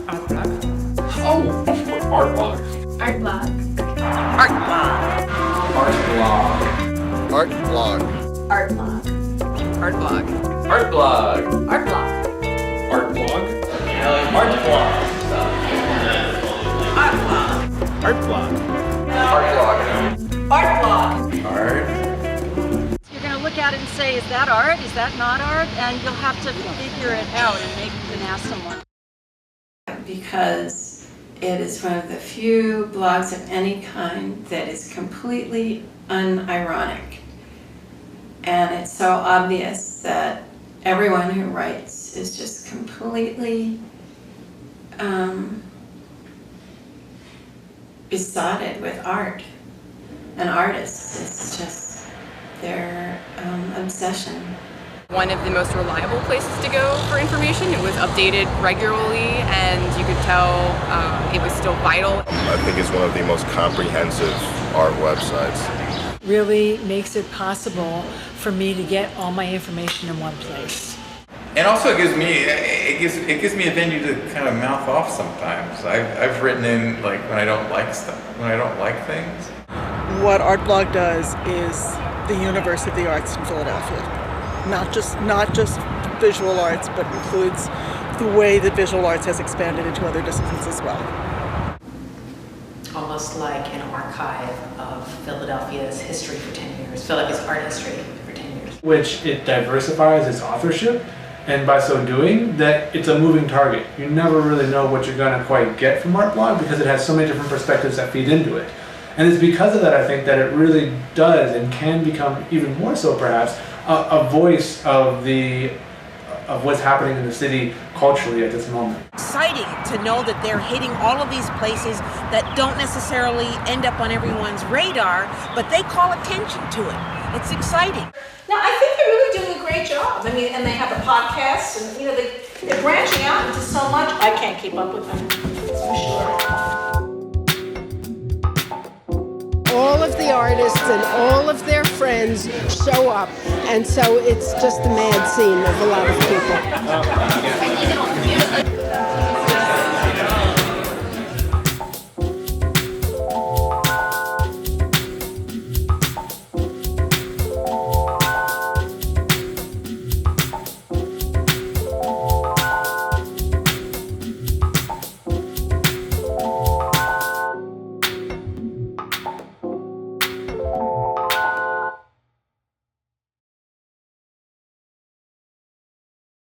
Artblog. Oh, Artblog. Artblog. Artblog. Artblog. Artblog. Artblog. Artblog. Artblog. Artblog. Artblog. Artblog. Artblog. Artblog. Artblog. Art. You're going to look at it and say, is that art? Is that not art? And you'll have to figure it out and maybe you can ask someone. Because it is one of the few blogs of any kind that is completely unironic. And it's so obvious that everyone who writes is just completely besotted with art and artists. It's just their obsession. One of the most reliable places to go for information. It was updated regularly and you could tell it was still vital. I think it's one of the most comprehensive art websites. Really makes it possible for me to get all my information in one place. And also it gives me a venue to kind of mouth off sometimes. I've written in like when I don't like stuff, when I don't like things. What Artblog does is the universe of the arts in Philadelphia. Not just visual arts, but includes the way that visual arts has expanded into other disciplines as well. Almost like an archive of Philadelphia's history for 10 years, Philadelphia's art history for 10 years. Which it diversifies its authorship, and by so doing, that it's a moving target. You never really know what you're going to quite get from Artblog because it has so many different perspectives that feed into it. And it's because of that, I think, that it really does and can become even more so perhaps a voice of what's happening in the city culturally at this moment. Exciting to know that they're hitting all of these places that don't necessarily end up on everyone's radar, but they call attention to it. It's exciting. No, I think they're really doing a great job. I mean, and they have a podcast, and you know, they're branching out into so much. I can't keep up with them, that's for sure. All of the artists and all of their friends show up, and so it's just a mad scene of a lot of people.